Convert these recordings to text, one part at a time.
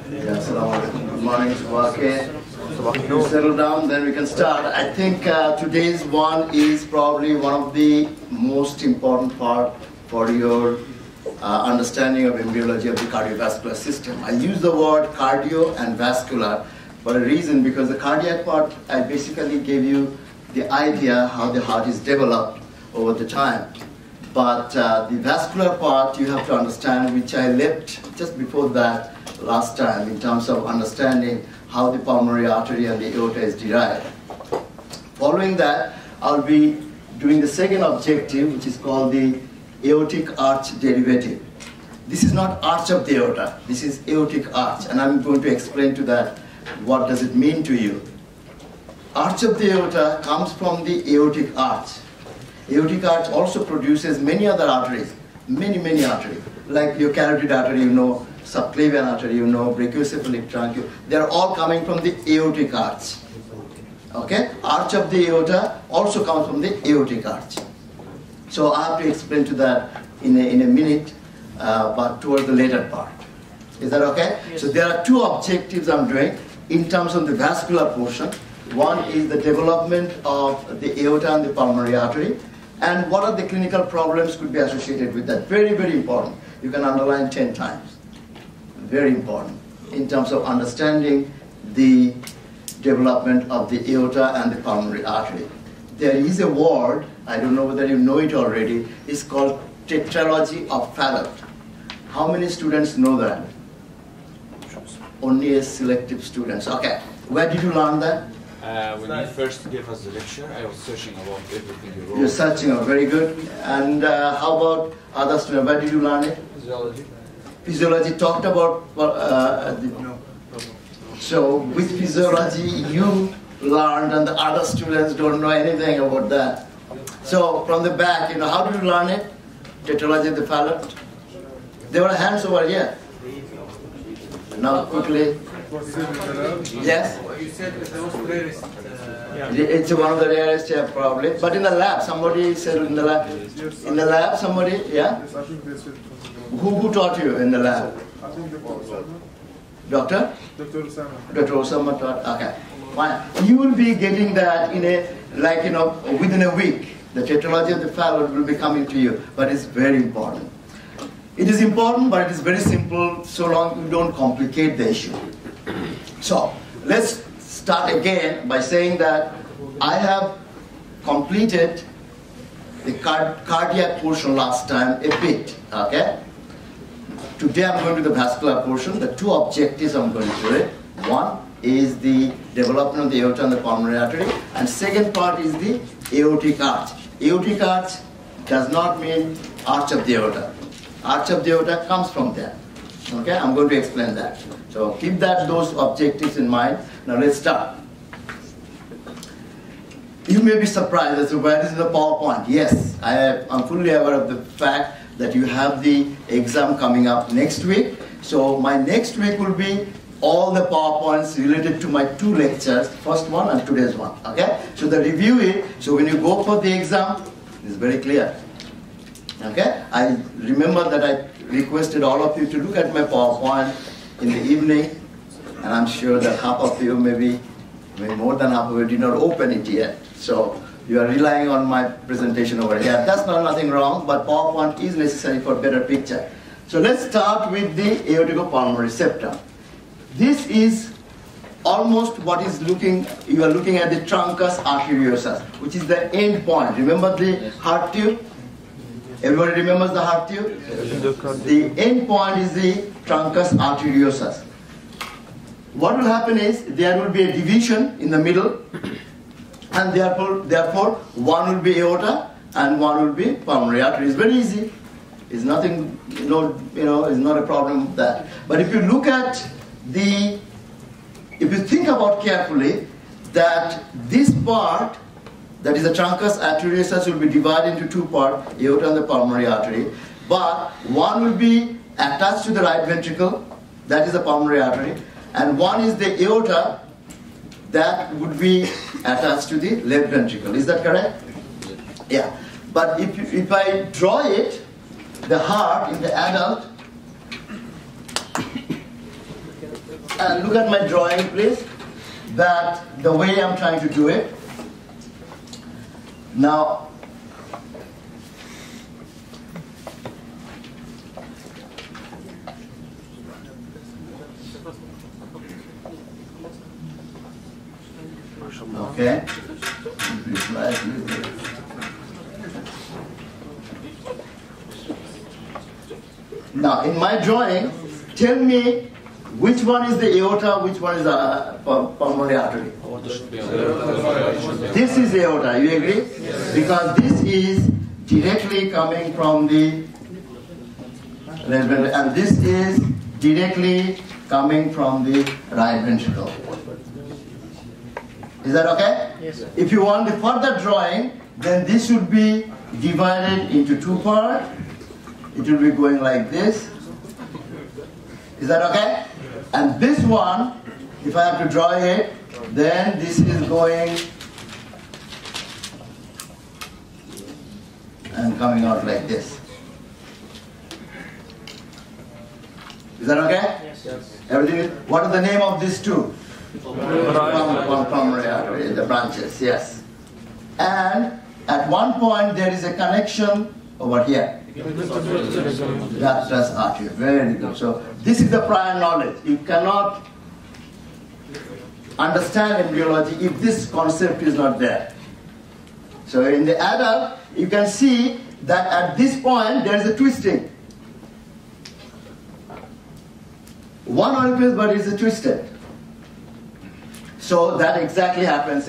Yeah, Good morning, Subhake. You settle down, then we can start. I think today's one is probably one of the most important part for your understanding of embryology of the cardiovascular system. I use the word cardio and vascular for a reason, because the cardiac part, I basically gave you the idea how the heart is developed over the time. But the vascular part you have to understand, which I left just before that last time, in terms of understanding how the pulmonary artery and the aorta is derived. Following that, I'll be doing the second objective, which is called the aortic arch derivative. This is not arch of the aorta, this is aortic arch, and I'm going to explain to that what does it mean to you. Arch of the aorta comes from the aortic arch. Aortic arch also produces many other arteries, many arteries, like your carotid artery, you know, subclavian artery, you know, brachiocephalic trunk. They are all coming from the aortic arch. Okay? Arch of the aorta also comes from the aortic arch. So I have to explain to that in a minute, but towards the later part. Is that okay? Yes. So there are two objectives I'm doing in terms of the vascular portion. One is the development of the aorta and the pulmonary artery, and what are the clinical problems could be associated with that. Very, very important. You can underline 10 times. Very important in terms of understanding the development of the aorta and the pulmonary artery. There is a word, I don't know whether you know it already, it's called tetralogy of Fallot. How many students know that? Only a selective students. Okay. Where did you learn that? When you first gave us the lecture, I was searching about everything you wrote. You're searching, very good. And how about other students? Where did you learn it? Physiology. Physiology talked about. No. So with physiology you learned, and the other students don't know anything about that. So from the back, you know, how did you learn it? Tetralogy of the Fallot. There were hands over here. Now quickly. Yes? You said it was rarest. It's one of the rarest, yeah, probably. But in the lab, somebody said in the lab. In the lab, somebody, yeah? Who taught you in the lab? I think the professor. Doctor? Dr. Osama. Dr. Osama taught, okay. Fine. You will be getting that in a, like, you know, within a week. The tetralogy of the Fallot will be coming to you, but it's very important. It is important, but it is very simple, so long you don't complicate the issue. So, let's start again by saying that I have completed the cardiac portion last time a bit, okay? Today I'm going to the vascular portion. The two objectives I'm going to it. One is the development of the aorta and the pulmonary artery, and second part is the aortic arch. Aortic arch does not mean arch of the aorta. Arch of the aorta comes from there. Okay, I'm going to explain that. So keep those objectives in mind. Now let's start. You may be surprised as to where is the PowerPoint. Yes, I'm fully aware of the fact that you have the exam coming up next week. So my next week will be all the PowerPoints related to my two lectures, first one and today's one. Okay? So the review is, so when you go for the exam, it's very clear. Okay? I remember that I requested all of you to look at my PowerPoint in the evening, and I'm sure that half of you, maybe more than half of you, did not open it yet. So you are relying on my presentation over here. That's not nothing wrong, but PowerPoint is necessary for a better picture. So let's start with the aorticopulmonary septum. This is almost what is you are looking at the truncus arteriosus, which is the end point. Remember the heart tube? Everybody remembers the heart tube? The end point is the truncus arteriosus. What will happen is there will be a division in the middle, and therefore one will be aorta and one will be pulmonary artery. It's very easy. It's nothing, it's not a problem with that. But if you look at if you think about carefully, that this part, that is the truncus arteriosus, will be divided into two parts, aorta and the pulmonary artery. But one will be attached to the right ventricle, that is the pulmonary artery, and one is the aorta, that would be attached to the left ventricle. Is that correct? Yeah. But if I draw it, the heart in the adult look at my drawing, please. That the way I'm trying to do it. Now, okay. Now, in my drawing, tell me which one is the aorta, which one is the pulmonary artery. This is aorta, you agree? Yes. Because this is directly coming from the left ventricle, and this is directly coming from the right ventricle. Is that okay? Yes, sir. If you want the further drawing, then this should be divided into two parts. It will be going like this. Is that okay? And this one, if I have to draw it, then this is going and coming out like this. Is that okay? Yes. Everything is, what is the name of these two? Pulmonary artery, the branches, yes. And at one point there is a connection over here. That's artery, very good. So this is the prior knowledge. You cannot understand embryology if this concept is not there. So in the adult, you can see that at this point there is a twisting. One orifice, but it's a twisted. So that exactly happens.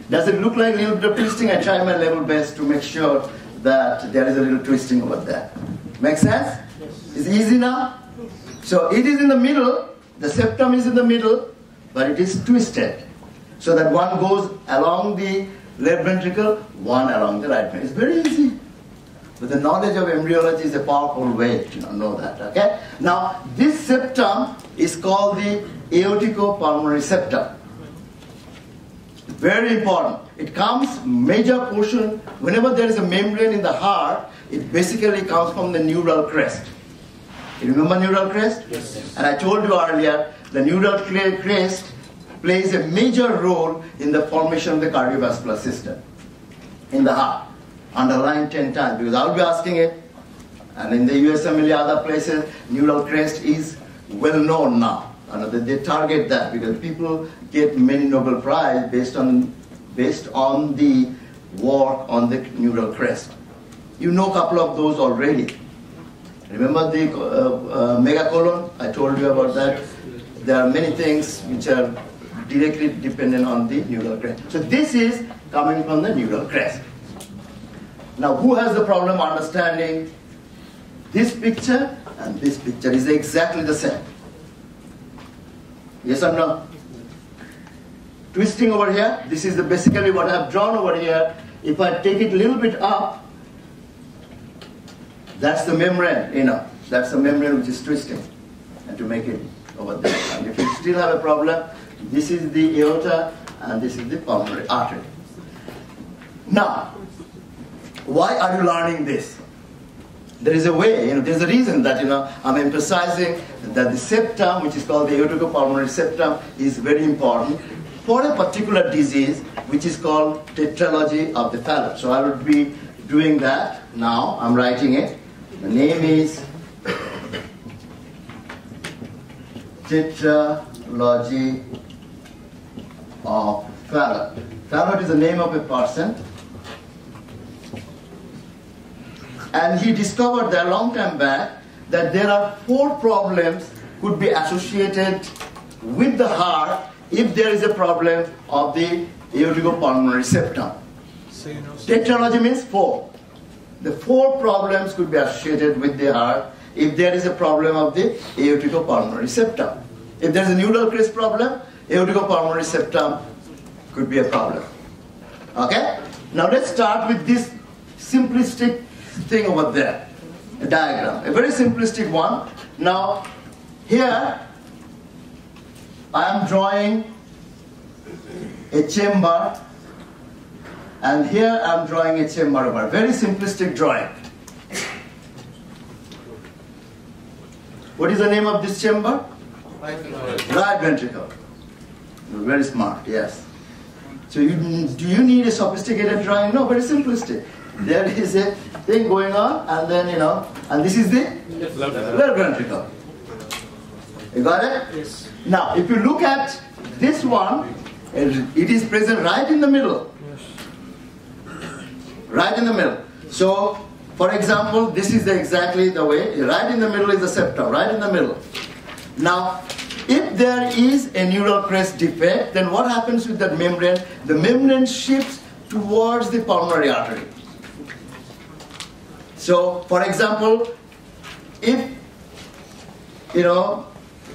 Does it look like a little bit of twisting? I try my level best to make sure that there is a little twisting over there. Make sense? Yes. It's easy now? So it is in the middle, the septum is in the middle, but it is twisted. So that one goes along the left ventricle, one along the right ventricle. It's very easy. But the knowledge of embryology is a powerful way to know that, okay? Now, this septum is called the aorticopulmonary septum. Very important. It comes major portion, whenever there is a membrane in the heart, it basically comes from the neural crest. You remember neural crest? Yes. And I told you earlier, the neural crest plays a major role in the formation of the cardiovascular system in the heart. Underline 10 times, because I'll be asking it. And in the USMLE, other places, neural crest is well known now. And they target that because people get many Nobel Prize based on the work on the neural crest. You know a couple of those already. Remember the megacolon? I told you about that. There are many things which are directly dependent on the neural crest. So this is coming from the neural crest. Now, who has the problem understanding this picture and this picture is exactly the same? Yes or no? Twisting over here, this is basically what I have drawn over here. If I take it a little bit up, that's the membrane, that's the membrane which is twisting, and to make it over there. And if you still have a problem, this is the aorta and this is the pulmonary artery. Now, why are you learning this? There is a way, there's a reason that, I'm emphasizing that the septum, which is called the aorticopulmonary septum, is very important for a particular disease, which is called tetralogy of the phallus. So I will be doing that now. I'm writing it. The name is tetralogy of Fallot. Fallot is the name of a person. And he discovered that a long time back that there are 4 problems could be associated with the heart if there is a problem of the aorticopulmonary septum. Tetralogy means 4. The 4 problems could be associated with the heart if there is a problem of the aorticopulmonary septum. If there is a neural crest problem, aorticopulmonary septum could be a problem. Okay? Now let's start with this simplistic thing over there, a diagram, a very simplistic one. Now, here I am drawing a chamber, and here I am drawing a chamber over. Very simplistic drawing. What is the name of this chamber? Right ventricle. You're very smart, yes. So do you need a sophisticated drawing? No, very simplistic. There is a thing going on, and then, and this is the left ventricle. You got it? Yes. Now, if you look at this one, it is present right in the middle. Right in the middle. So, for example, this is exactly the way. Right in the middle is the septum. Right in the middle. Now, if there is a neural crest defect, then what happens with that membrane? The membrane shifts towards the pulmonary artery. So, for example, if,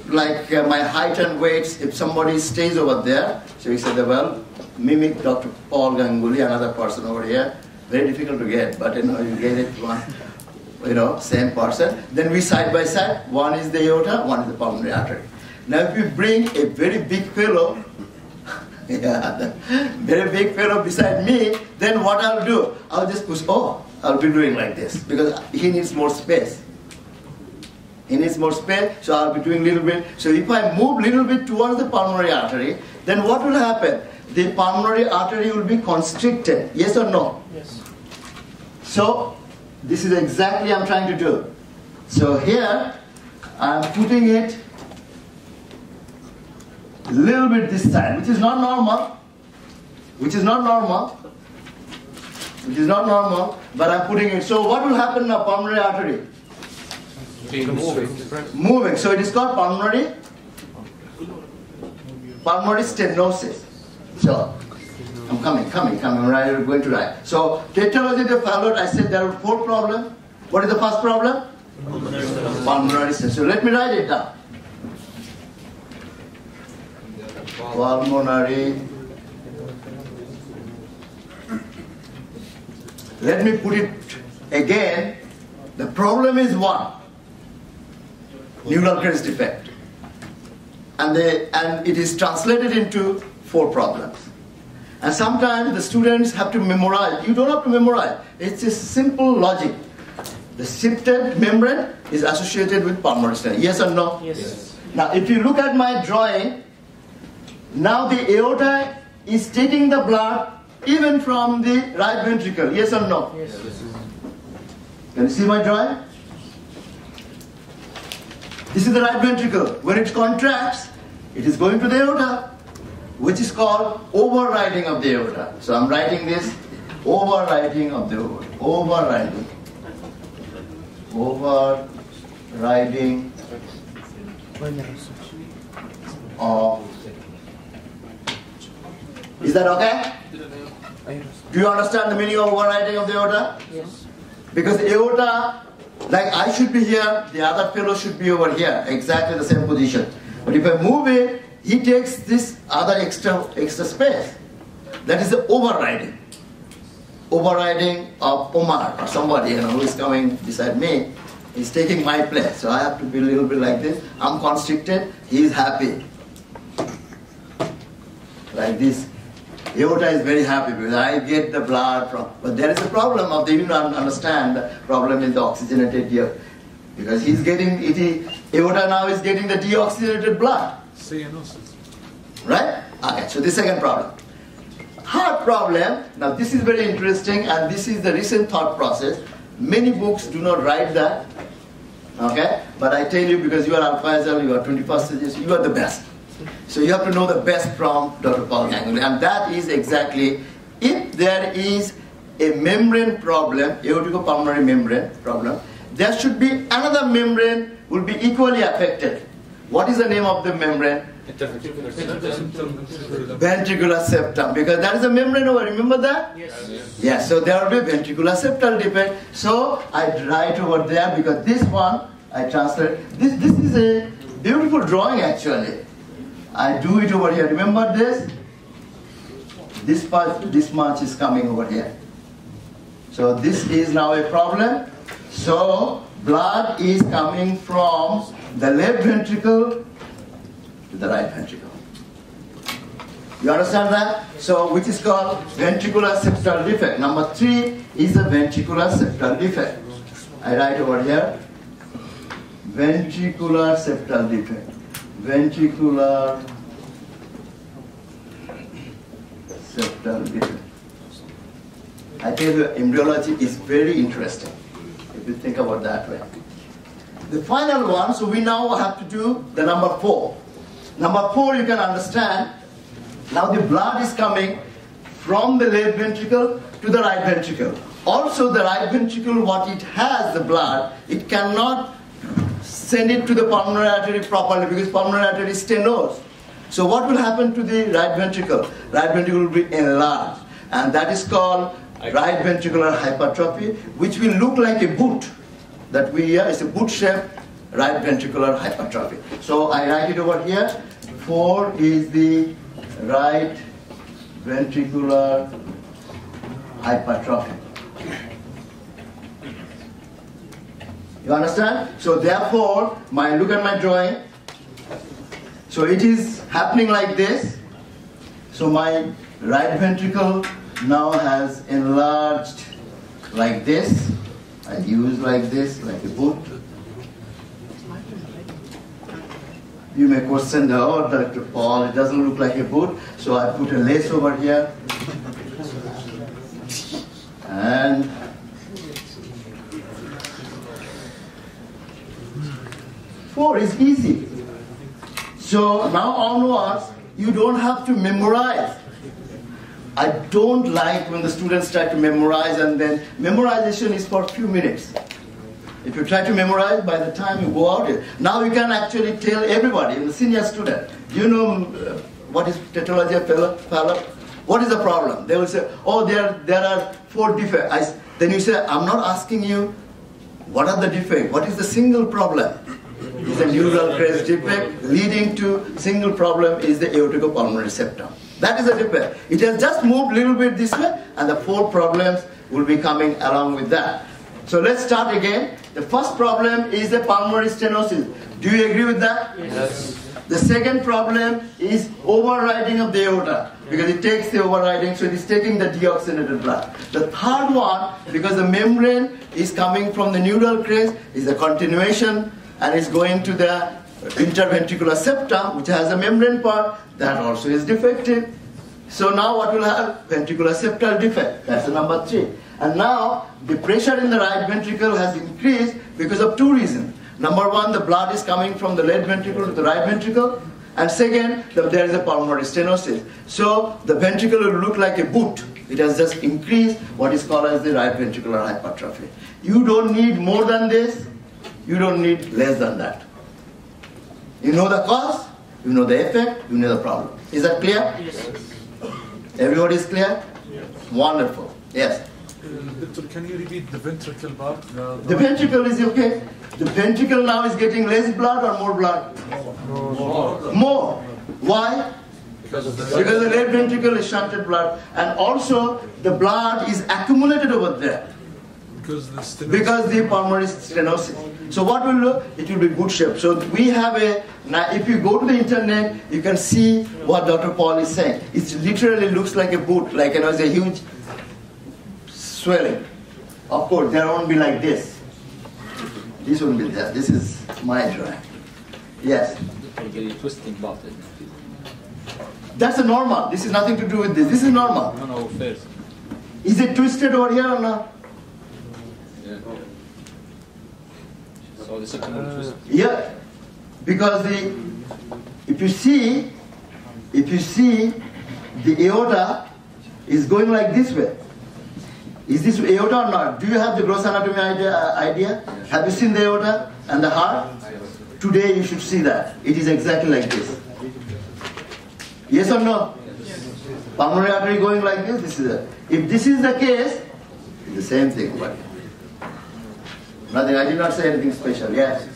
like my height and weights, if somebody stays over there, so we say, well, mimic Dr. Paul Ganguly, another person over here, very difficult to get, but you get it one, same person. Then we side by side, one is the aorta, one is the pulmonary artery. Now if you bring a very big fellow, very big fellow beside me, then what I'll do? I'll just push, I'll be doing like this, because he needs more space. He needs more space, so I'll be doing a little bit. So if I move a little bit towards the pulmonary artery, then what will happen? The pulmonary artery will be constricted, yes or no? Yes. So this is exactly I'm trying to do. So here, I'm putting it a little bit this side, which is not normal, but I'm putting it. So what will happen now, pulmonary artery? Moving. So it is called pulmonary stenosis. So I'm coming, right, we're going to write. So tetralogy of the fallout, I said there are 4 problems. What is the first problem? Pulmonary stenosis. So let me write it down. Pulmonary. Let me put it again. The problem is 1. Neural crest defect. And it is translated into 4 problems. And sometimes the students have to memorize. You don't have to memorize. It's a simple logic. The shifted membrane is associated with pulmonary stenosis. Yes or no? Yes. Now, if you look at my drawing, now the aorta is taking the blood even from the right ventricle. Yes or no? Yes. Can you see my drawing? This is the right ventricle. When it contracts, it is going to the aorta, which is called overriding of the aorta. So I'm writing this, overriding of the aorta. Overriding of. Is that okay? Do you understand the meaning of overriding of the aorta? Yes. Because the aorta, like I should be here, the other fellow should be over here, exactly the same position. But if I move it, he takes this other extra space. That is the overriding. Overriding of Omar or somebody who is coming beside me. He's taking my place. So I have to be a little bit like this. I'm constricted, he is happy. Like this. Aorta is very happy because I get the blood from, but there is a problem of, you don't understand, the problem is the oxygenated air. Because he's getting, aorta now is getting the deoxygenated blood. Cyanosis. Right? Okay, so the second problem. Heart problem, now this is very interesting and this is the recent thought process. Many books do not write that. Okay? But I tell you, because you are Al-Faisal, you are 21st century, you are the best. So you have to know the best from Dr. Paul Ganguly, and that is exactly, if there is a membrane problem, aorticopulmonary membrane problem, there should be another membrane will be equally affected. What is the name of the membrane? Ventricular septum, because that is a membrane over, remember that? Yes. Yes, so there will be ventricular septal defect. So I write over there because this one, I translate, this is a beautiful drawing actually. I do it over here. Remember this? This part, this much is coming over here. So this is now a problem. So blood is coming from the left ventricle to the right ventricle. You understand that? So which is called ventricular septal defect. Number 3 is the ventricular septal defect. I write over here. Ventricular septal defect. ventricular septal defect. I tell you, embryology is very interesting if you think about that way. The final one, so we now have to do the number 4. Number 4 you can understand. Now the blood is coming from the left ventricle to the right ventricle. Also the right ventricle, what it has, the blood, it cannot send it to the pulmonary artery properly because pulmonary artery is stenosis. So what will happen to the right ventricle? Right ventricle will be enlarged, and that is called right ventricular hypertrophy, which will look like a boot. That we hear is a boot-shaped right ventricular hypertrophy. So I write it over here. 4 is the right ventricular hypertrophy. You understand? So therefore, look at my drawing. So it is happening like this. So my right ventricle now has enlarged like this. I use like this, like a boot. You may question, oh, Dr. Paul, it doesn't look like a boot. So I put a lace over here. And four is easy. So now onwards, you don't have to memorize. I don't like when the students try to memorize, and then memorization is for a few minutes. If you try to memorize, by the time you go out here, now you can actually tell everybody, the senior student, do you know what is tetralogy of Fallot? What is the problem? They will say, oh, there are 4 defects. Then you say, I'm not asking you, what are the defects? What is the single problem? It's a neural crest defect leading to single problem is the aorticopulmonary septum. That is a defect. It has just moved a little bit this way, and the 4 problems will be coming along with that. So let's start again. The first problem is the pulmonary stenosis. Do you agree with that? Yes. The second problem is overriding of the aorta, because it takes the overriding, so it is taking the deoxygenated blood. The third one, because the membrane is coming from the neural crest, is a continuation and is going to the interventricular septum, which has a membrane part, that also is defective. So now what will have? Ventricular septal defect. That's the number 3. And now the pressure in the right ventricle has increased because of 2 reasons. Number 1, the blood is coming from the left ventricle to the right ventricle. And second, there is a pulmonary stenosis. So the ventricle will look like a boot. It has just increased what is called as the right ventricular hypertrophy. You don't need more than this. You don't need less than that. You know the cause, you know the effect, you know the problem. Is that clear? Yes. Everybody is clear? Yes. Wonderful. Yes. Doctor, can you repeat the ventricle part? The ventricle is okay. The ventricle now is getting less blood or more blood? More. Why? Because the left ventricle is shunted blood, and also the blood is accumulated over there Because the pulmonary stenosis. So what will do? It will be boot shape. So we have if you go to the internet, you can see what Dr. Paul is saying. It literally looks like a boot, like it's a huge swelling. Of course, there won't be like this. This won't be there. This is my drawing. Yes. Twisting button. That's a normal. This is nothing to do with this. This is normal. No, first. Is it twisted over here or not? Yeah. So the second one twist. Yeah. Because if you see the aorta is going like this way. Is this aorta or not? Do you have the gross anatomy idea? Have you seen the aorta and the heart? Today you should see that. It is exactly like this. Yes or no? Yes. Pulmonary artery going like this. This is it. If this is the case, it's the same thing. But nothing. I did not say anything special. Yes.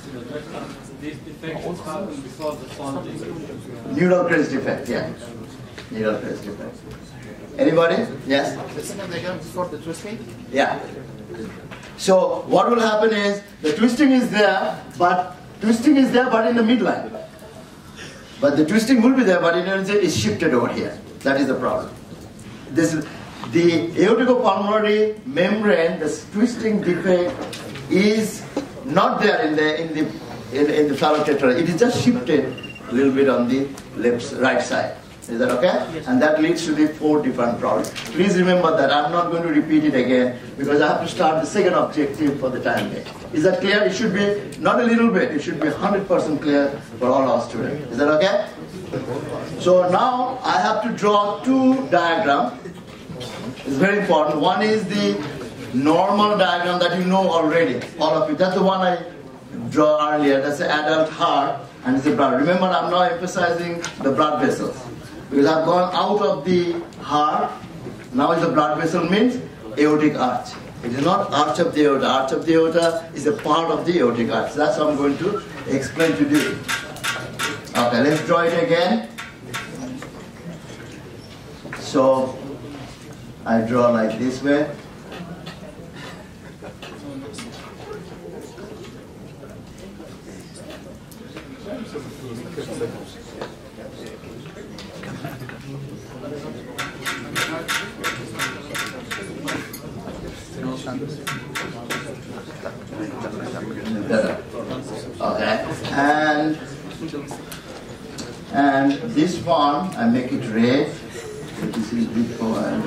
These defects happen before the funding. Neural crest defect. Yeah. Neural crest defect. Anybody? Yes. The second diagram before the twisting. Yeah. So what will happen is the twisting is there, but in the midline. But the twisting will be there, but it's shifted over here. That is the problem. The aorticopulmonary membrane, the twisting defect is not there in the Fallot tetralogy. It is just shifted a little bit on the right side. Is that okay? Yes. And that leads to the 4 different problems. Please remember that I'm not going to repeat it again because I have to start the second objective for the time being. Is that clear? It should be not a little bit, it should be 100% clear for all our students. Is that okay? So now I have to draw 2 diagrams. It's very important. One is the normal diagram that you know already, all of you. That's the one I drew earlier. That's the adult heart and it's the blood. Remember, I'm now emphasizing the blood vessels. Because I've gone out of the heart, now is the blood vessel means aortic arch. It is not arch of the aorta. Arch of the aorta is a part of the aortic arch. So that's what I'm going to explain to you. Okay, let's draw it again. So I draw like this way. Okay, and this one I make it red. This is before.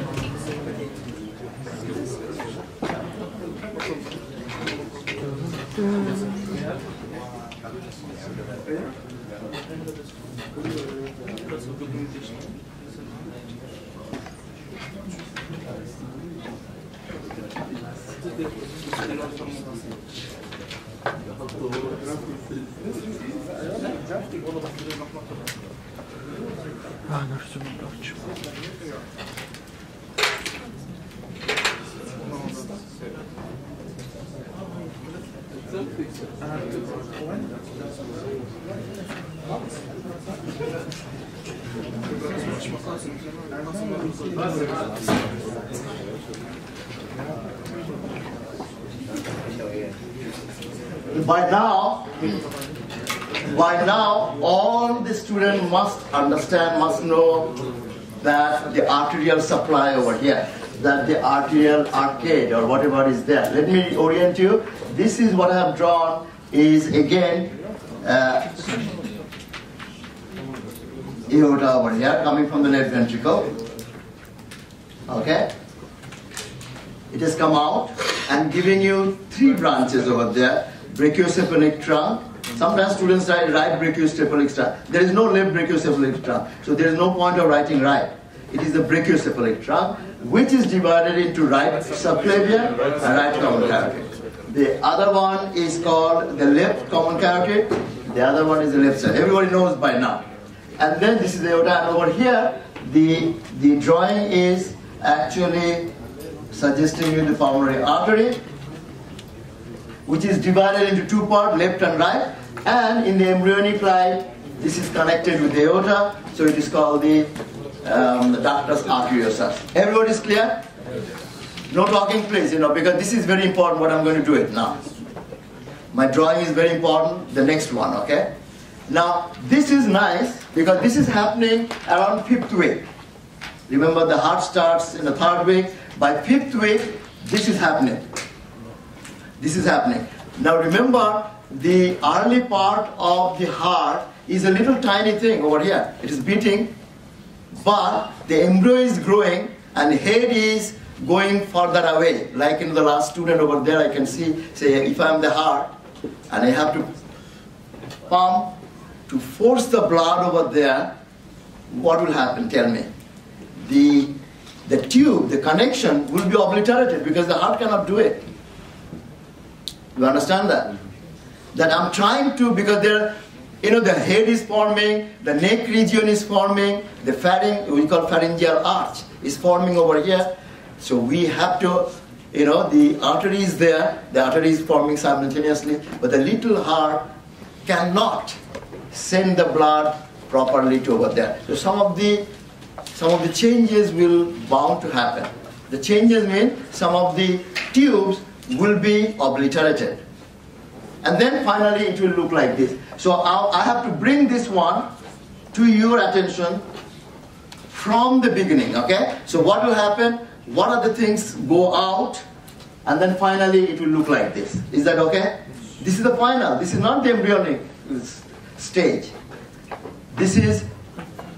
By now, all the students must understand, must know that the arterial supply over here, that the arterial arcade or whatever is there. Let me orient you. This is what I have drawn is again aorta over here coming from the left ventricle. Okay? It has come out and giving you 3 branches over there. Brachiocephalic trunk. Sometimes students write right brachiocephalic trunk. There is no left brachiocephalic trunk. So there is no point of writing right. It is the brachiocephalic trunk, which is divided into right subclavian and right common carotid. The other one is called the left common carotid. The other one is the left side. Everybody knows by now. And then this is the aorta. And over here, the drawing is actually suggesting you the pulmonary artery, which is divided into 2 parts, left and right. And in the embryonic life, this is connected with the aorta, so it is called the ductus arteriosus. Everybody is clear? No talking, please, because this is very important what I'm going to do it now. My drawing is very important, the next one, okay? Now, this is nice because this is happening around 5th week. Remember, the heart starts in the 3rd week. By 5th week, this is happening. This is happening. Now remember, the early part of the heart is a little tiny thing over here. It is beating, but the embryo is growing and head is going further away. Like in the last student over there, I can see, say, if I am the heart and I have to pump to force the blood over there, what will happen? Tell me. The tube, the connection will be obliterated because the heart cannot do it. You understand that? That I'm trying to, because there, the head is forming, the neck region is forming, the we call pharyngeal arch is forming over here. So we have to, the artery is there, the artery is forming simultaneously, but the little heart cannot send the blood properly to over there. So some of the changes will bound to happen. The changes mean some of the tubes will be obliterated. And then finally it will look like this. So I have to bring this one to your attention from the beginning, okay? So what will happen? What are the things go out? And then finally it will look like this. Is that okay? This is the final. This is not the embryonic stage. This is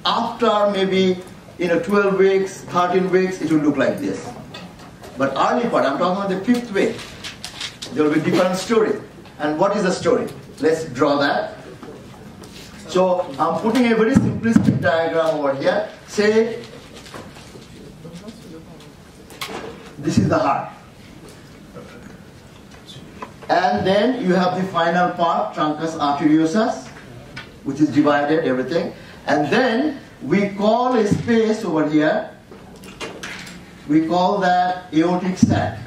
after maybe 12 weeks, 13 weeks, it will look like this. But early part, I'm talking about the 5th week, there will be different story. And what is the story? Let's draw that. So I'm putting a very simplistic diagram over here. Say, this is the heart. And then you have the final part, truncus arteriosus, which is divided, everything. And then we call a space over here, we call that aortic sac.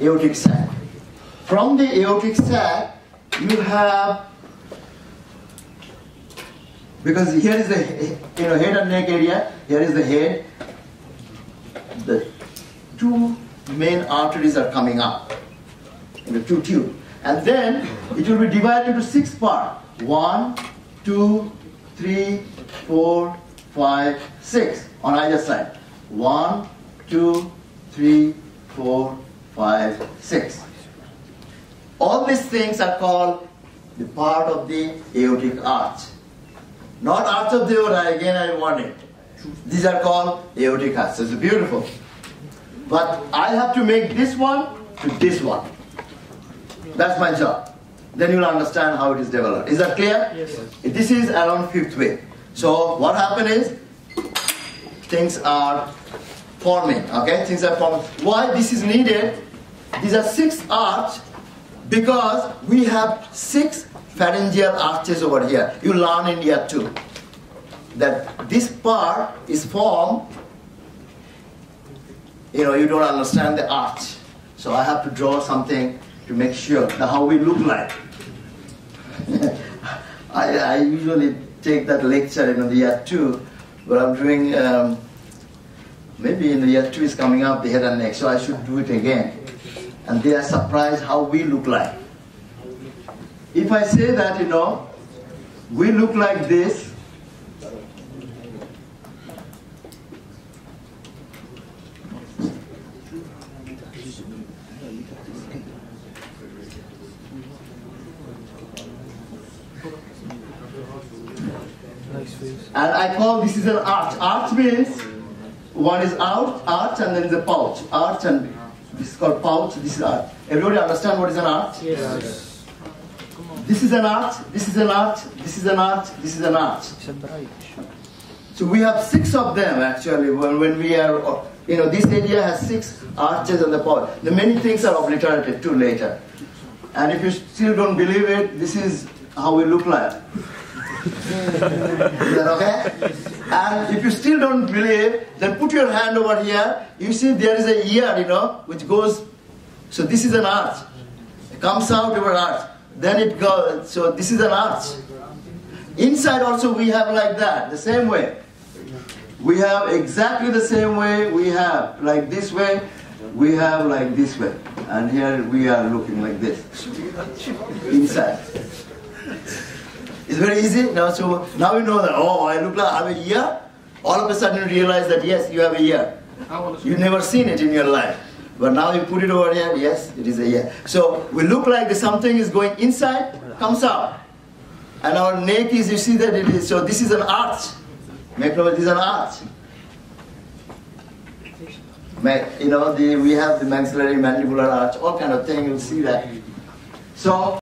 Aortic sac. From the aortic sac, you have, because here is the head and neck area, here is the head, the 2 main arteries are coming up in the 2 tubes. And then it will be divided into 6 parts. 1, 2, 3, 4, 5, 6 on either side. 1, 2, 3, 4, 5, 6. All these things are called the part of the aortic arch. Not arch of the aorta, again I want it. These are called aortic arch. So it's beautiful. But I have to make this one to this one. That's my job. Then you'll understand how it is developed. Is that clear? Yes. This is around 5th week. So what happened is, things are forming. Okay, things are forming. Why this is needed? These are 6 arches because we have 6 pharyngeal arches over here. You learn in year 2 that this part is formed. You don't understand the arch. So I have to draw something to make sure that how we look like. I usually take that lecture in the year 2, but I'm doing, maybe in the year 2 is coming up, the head and neck, so I should do it again. And they are surprised how we look like. If I say that, we look like this, and I call this is an arch. Arch means one is out, arch, and then the pouch. Arch, and this is called pouch, this is arch. Everybody understand what is an arch? Yes. This is an arch, this is an arch, this is an arch, this is an arch. So we have 6 of them actually when we are, this area has 6 arches on the pouch. The many things are obliterated too later. And if you still don't believe it, this is how we look like. Is that okay? And if you still don't believe, then put your hand over here. You see there is a ear, which goes, so this is an arch. It comes out over arch. Then it goes, so this is an arch. Inside also we have like that, the same way. We have exactly the same way. We have like this way, we have like this way. And here we are looking like this. Inside. It's very easy. So now you know that, I look like I have a ear. All of a sudden you realize that yes, you have a ear. You've never seen it in your life. But now you put it over here, yes, it is a ear. So we look like something is going inside, comes out. And our neck is, you see that it is, so this is an arch. Make note, this is an arch. We have the maxillary mandibular arch, all kind of thing, you'll see that. So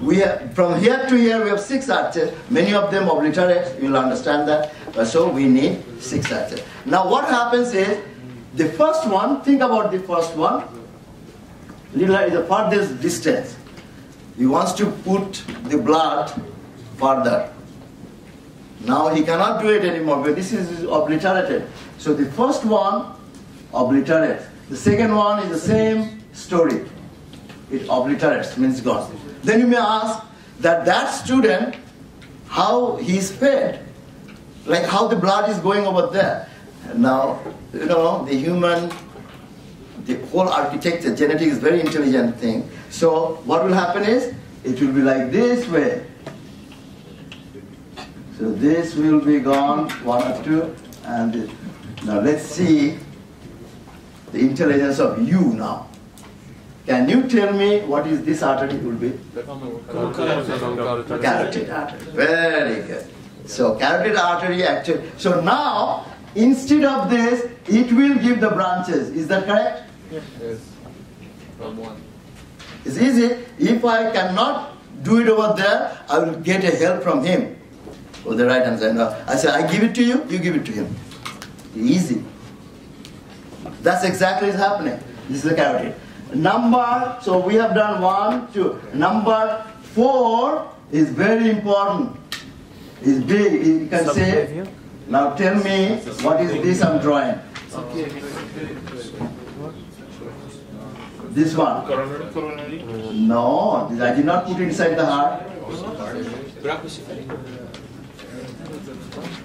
we have, from here to here we have 6 arches, many of them obliterate, you'll understand that. So we need 6 arches. Now what happens is, the first one, think about the first one, little is the farthest distance. He wants to put the blood further. Now he cannot do it anymore, but this is obliterated. So the first one obliterates. The second one is the same story. It obliterates, means gone. Then you may ask that student, how he is fed, like how the blood is going over there. Now, the human, the whole architecture, genetics is very intelligent thing. So what will happen is, it will be like this way. So this will be gone, 1 or 2, and this. Now let's see the intelligence of you now. Can you tell me what is this artery will be? Carotid artery. Very good. So carotid artery actually. So now, instead of this, it will give the branches. Is that correct? Yes. From one. It's easy. If I cannot do it over there, I will get a help from him. On the right hand side. No. I say, I give it to you, you give it to him. Easy. That's exactly what's happening. This is the carotid. So we have done 1, 2. Number 4 is very important. It's big. You can say, now tell me, what is this I'm drawing? This one. No, I did not put it inside the heart.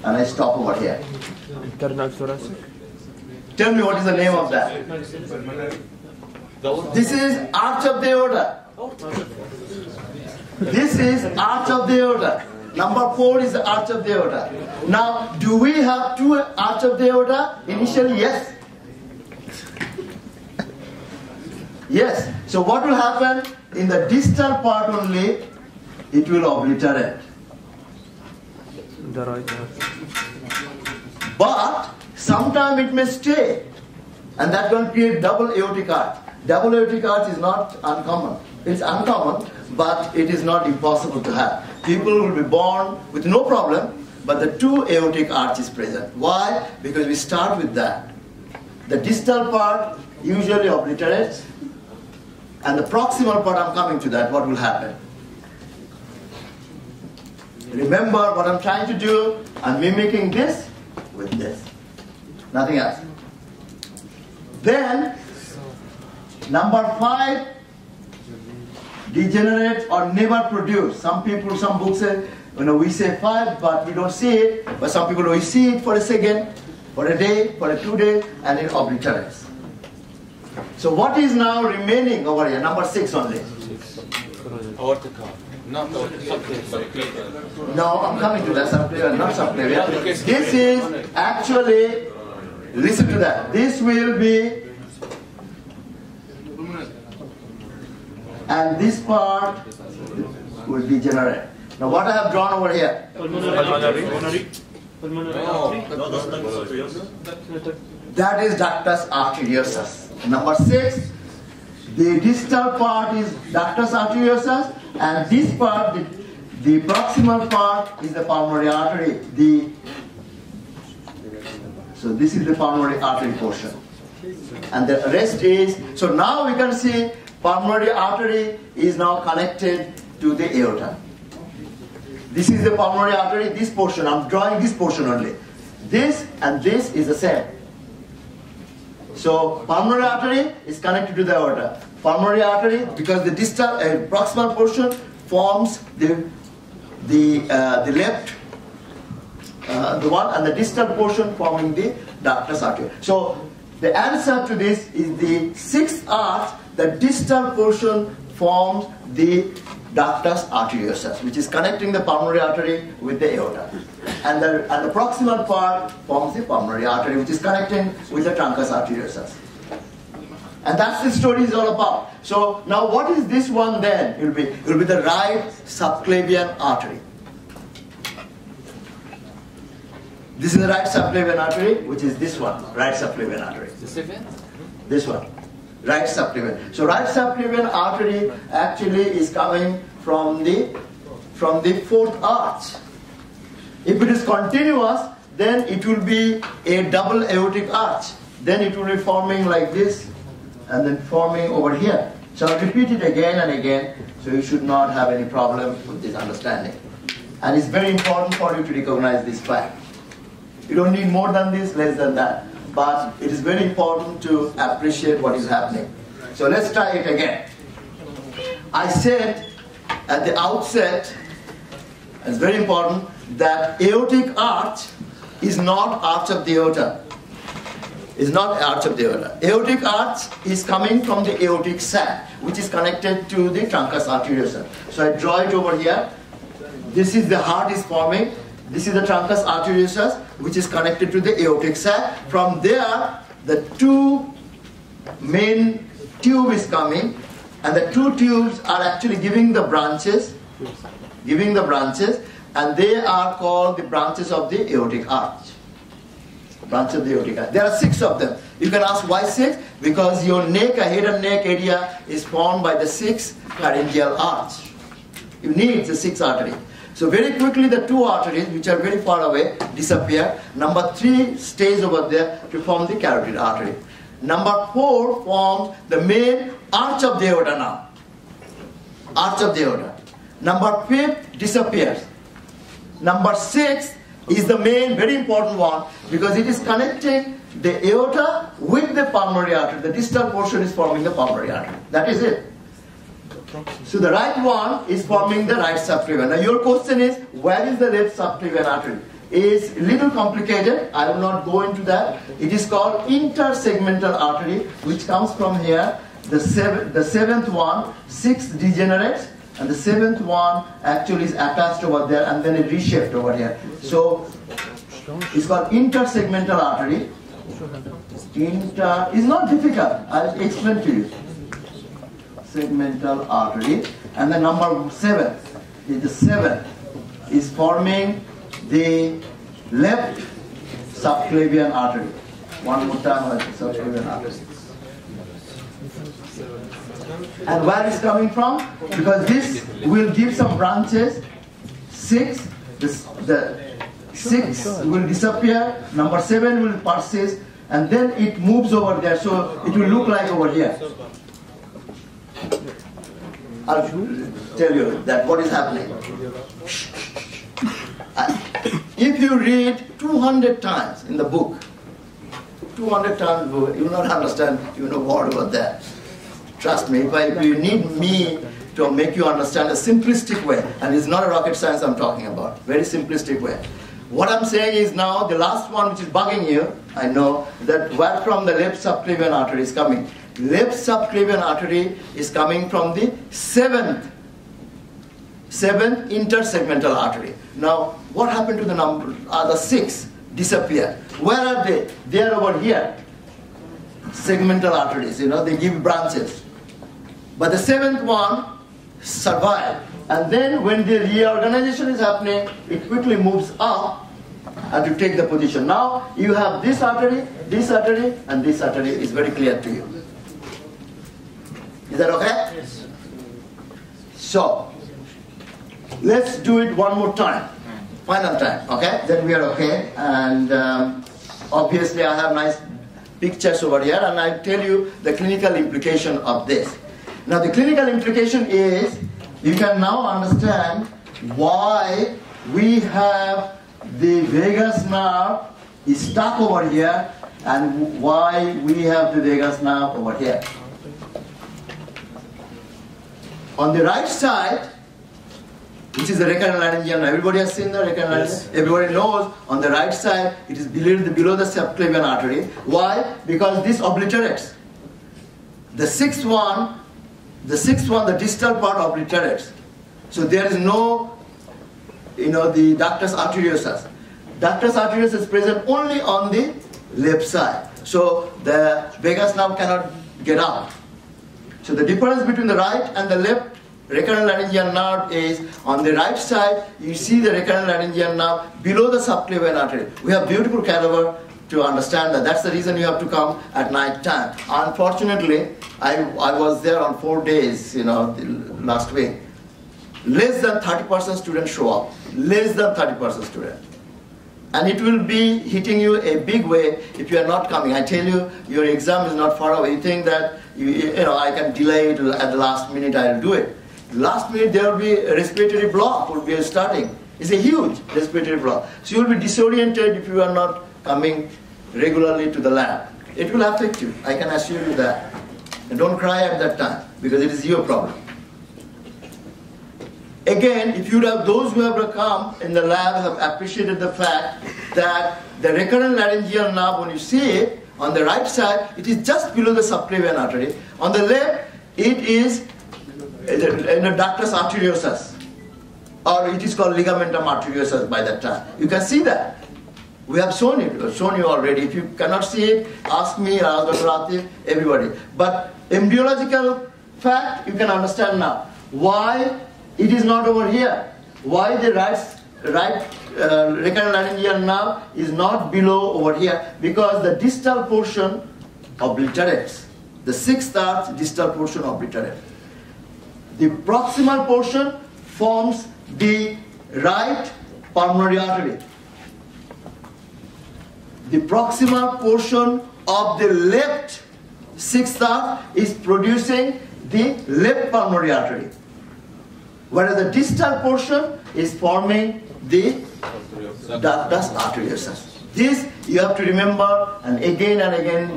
And I stop over here. Internal thoracic. Tell me what is the name of that. This is arch of the aorta. This is arch of the aorta. Number 4 is the arch of the aorta. Now, do we have 2 arch of the aorta? Initially, yes. Yes. So what will happen? In the distal part only, it will obliterate. The right arch. But sometime it may stay, and that will create double aortic arch. Double aortic arch is not uncommon. It's uncommon, but it is not impossible to have. People will be born with no problem, but the 2 aortic arch is present. Why? Because we start with that. The distal part usually obliterates, and the proximal part, I'm coming to that, what will happen? Remember what I'm trying to do? I'm mimicking this with this. Nothing else. Then, number 5, degenerate or never produce. Some books say, we say 5, but we don't see it. But some people, we see it for a second, for a day, for 2 days, and it obliterates. So what is now remaining over here? Number 6 only. Aortic arch. Not subclavian. No, I'm coming to that. Subclavian, not subclavian. This is actually, listen to that. This will be, and this part will degenerate. Now what I have drawn over here? Pulmonary. That is ductus arteriosus. Number 6, the distal part is ductus arteriosus, and this part, the proximal part, is the pulmonary artery. So this is the pulmonary artery portion. And the rest is, so now we can see pulmonary artery is now connected to the aorta. This is the pulmonary artery, this portion, I'm drawing this portion only. This and this is the same. So pulmonary artery is connected to the aorta. Pulmonary artery, because the distal proximal portion forms the left, the one, and the distal portion forming the ductus arteriosus. So the answer to this is the 6th arch. The distal portion forms the ductus arteriosus, which is connecting the pulmonary artery with the aorta. And the proximal part forms the pulmonary artery, which is connecting with the truncus arteriosus. And that's the story is all about. So now what is this one then? It will be the right subclavian artery. This is the right subclavian artery, which is this one, right subclavian artery. The 7th? This one, right subclavian. So right subclavian artery actually is coming from the 4th arch. If it is continuous, then it will be a double aortic arch. Then it will be forming like this, and then forming over here. So I'll repeat it again and again, so you should not have any problem with this understanding. And it's very important for you to recognize this fact. You don't need more than this, less than that. But it is very important to appreciate what is happening. So let's try it again. I said at the outset, it's very important, that aortic arch is not arch of the aorta. Is not arch of the aorta. Aortic arch is coming from the aortic sac, which is connected to the truncus arteriosus. So I draw it over here. This is the heart is forming. This is the truncus arteriosus, which is connected to the aortic sac. From there, the 2 main tube is coming, and the two tubes are actually giving the branches, and they are called the branches of the aortic arch. Branches of the aortic arch. There are 6 of them. You can ask why 6? Because your neck, head and neck area is formed by the 6 pharyngeal arch. You need the 6 arteries. So very quickly the 2 arteries which are very far away disappear. Number 3 stays over there to form the carotid artery. Number 4 forms the main arch of the aorta now. Arch of the aorta. Number 5 disappears. Number 6 is the main, very important one, because it is connecting the aorta with the pulmonary artery. The distal portion is forming the pulmonary artery. That is it. So the right one is forming the right subclavian. Now your question is, where is the left subclavian artery? Is a little complicated. I will not go into that. It is called intersegmental artery, which comes from here. The seventh one, 6 degenerates, and the 7th one actually is attached over there, and then it reshaped over here. So it's called intersegmental artery. Is not difficult. I'll explain to you. Segmental artery, and the number 7 is the 7th is forming the left subclavian artery. One more time, subclavian artery. And where is coming from? Because this will give some branches. 6, the 6 will disappear. Number 7 will persist, and then it moves over there. So it will look like over here. I'll tell you that what is happening. If you read 200 times in the book, 200 times book, you will not understand even a word about that. Trust me, if you need me to make you understand a simplistic way, and it's not a rocket science I'm talking about, very simplistic way. What I'm saying is now the last one which is bugging you, I know that where from the left subclavian artery is coming. Left subclavian artery is coming from the 7th intersegmental artery. Now, what happened to the number? The 6 disappear. Where are they? They are over here. Segmental arteries, they give branches. But the 7th one survived. And then when the reorganization is happening, it quickly moves up and to take the position. Now, you have this artery, and this artery is very clear to you. Is that okay? Yes. So, let's do it one more time. Final time, okay? Then we are okay. And obviously I have nice pictures over here, and I'll tell you the clinical implication of this. Now the clinical implication is, you can now understand why we have the vagus nerve is stuck over here, and why we have the vagus nerve over here. On the right side, which is the recurrent laryngeal nerve. Everybody has seen the recurrent laryngeal? Yes. Everybody knows on the right side, it is below the subclavian artery. Why? Because this obliterates. The sixth one, the distal part obliterates. So there is no, the ductus arteriosus. Ductus arteriosus is present only on the left side. So the vagus nerve cannot get out. So the difference between the right and the left recurrent laryngeal nerve is, on the right side, you see the recurrent laryngeal nerve below the subclavian artery. We have beautiful cadaver to understand that. That's the reason you have to come at night time. Unfortunately, I was there on 4 days, last week. Less than 30% students show up. Less than 30% students. And it will be hitting you a big way if you are not coming. I tell you, your exam is not far away. You think that I can delay it at the last minute, I'll do it. Last minute there will be a respiratory block will be starting. It's a huge respiratory block. So you will be disoriented if you are not coming regularly to the lab. It will affect you, I can assure you that. And don't cry at that time, because it is your problem. Again, if you have those who have come in the lab have appreciated the fact that the recurrent laryngeal nerve, when you see it, on the right side, it is just below the subclavian artery. On the left, it is in the ductus arteriosus, or it is called ligamentum arteriosus by that time. You can see that. We have shown you already. If you cannot see it, ask me, ask Dr. Atif, everybody. But embryological fact you can understand now why it is not over here. Why the right recurrent laryngeal nerve is not below over here, because the distal portion obliterates. The sixth arch distal portion obliterates. The proximal portion forms the right pulmonary artery. The proximal portion of the left sixth arch is producing the left pulmonary artery, whereas the distal portion is forming the ductus arteriosus. This you have to remember and again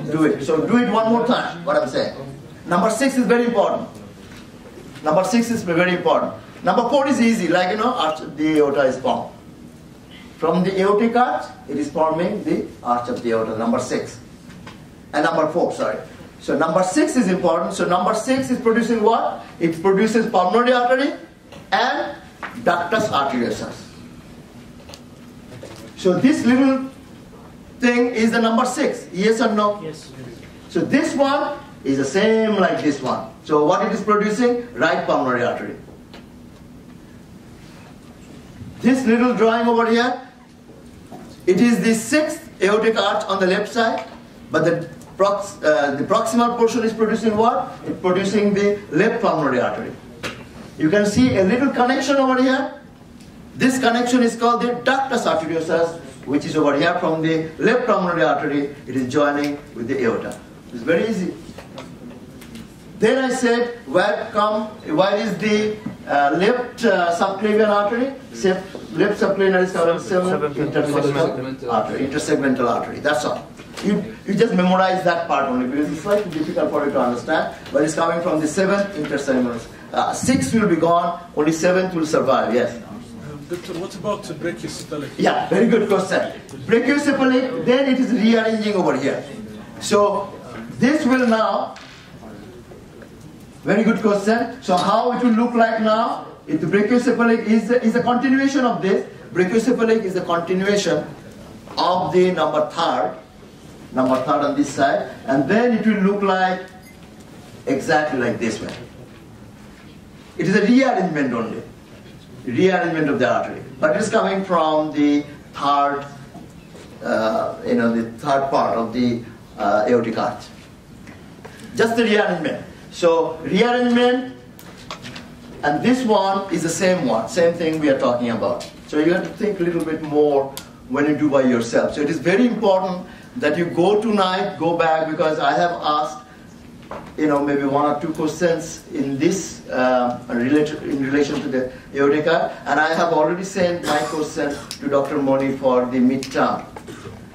do it. So do it one more time, what I'm saying. Number 6 is very important. Number 6 is very important. Number 4 is easy, like arch of the aorta is formed. From the aortic arch, it is forming the arch of the aorta, number 6. And number 4, sorry. So number 6 is important. So number 6 is producing what? It produces pulmonary artery and ductus arteriosus. So this little thing is the number 6. Yes or no? Yes. So this one is the same like this one. So what it is producing? Right pulmonary artery. This little drawing over here, it is the 6th aortic arch on the left side, but the proximal portion is producing what? It's producing the left pulmonary artery. You can see a little connection over here. This connection is called the ductus arteriosus, which is over here from the left pulmonary artery. It is joining with the aorta. It's very easy. Then I said, where is the left subclavian artery? Left subclavian is called intersegmental artery. Intersegmental artery. That's all. You just memorize that part only, because it's slightly difficult for you to understand. But it's coming from the 7th intersegmental. 6 will be gone. Only 7th will survive. Yes. Doctor, what about brachiocephalic? Yeah, very good question. Brachiocephalic, then it is rearranging over here. So this will now, very good question. So how it will look like now? If the brachiocephalic is a continuation of this. Brachiocephalic is a continuation of the number third on this side, and then it will look like exactly like this way. It is a rearrangement only. Rearrangement of the artery, but it is coming from the third, the third part of the aortic arch. Just the rearrangement. So rearrangement, and this one is the same one, same thing we are talking about. So you have to think a little bit more when you do by yourself. So it is very important that you go tonight, go back, because I have asked maybe 1 or 2 questions in this in relation to the aortica, and I have already sent my question to Dr. Moni for the midterm,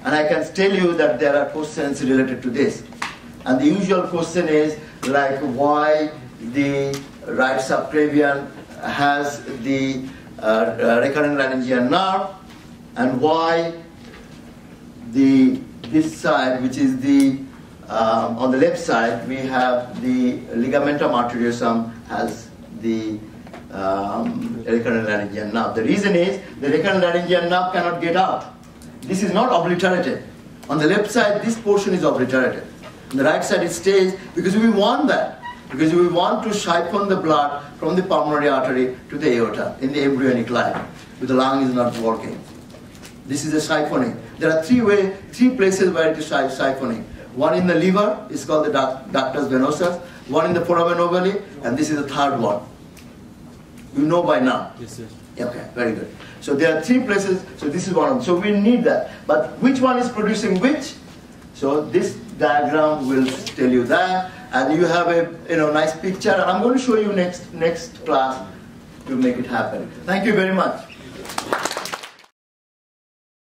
and I can tell you that there are questions related to this. And the usual question is like why the right subclavian has the recurrent laryngeal nerve, and why this side, which is the on the left side, we have the ligamentum arteriosum has the recurrent laryngeal nerve. The reason is the recurrent laryngeal nerve cannot get out. This is not obliterated. On the left side, this portion is obliterated. On the right side, it stays, because we want that. Because we want to siphon the blood from the pulmonary artery to the aorta in the embryonic life, because the lung is not working. This is a siphoning. There are three places where it is siphoning. One in the liver is called the ductus venosus, one in the foramen ovale, and this is the third one. You know by now. Yes, sir. Okay, very good. So there are 3 places, so this is one of them. So we need that. But which one is producing which? So this diagram will tell you that, and you have a nice picture, and I'm going to show you next class to make it happen. Thank you very much.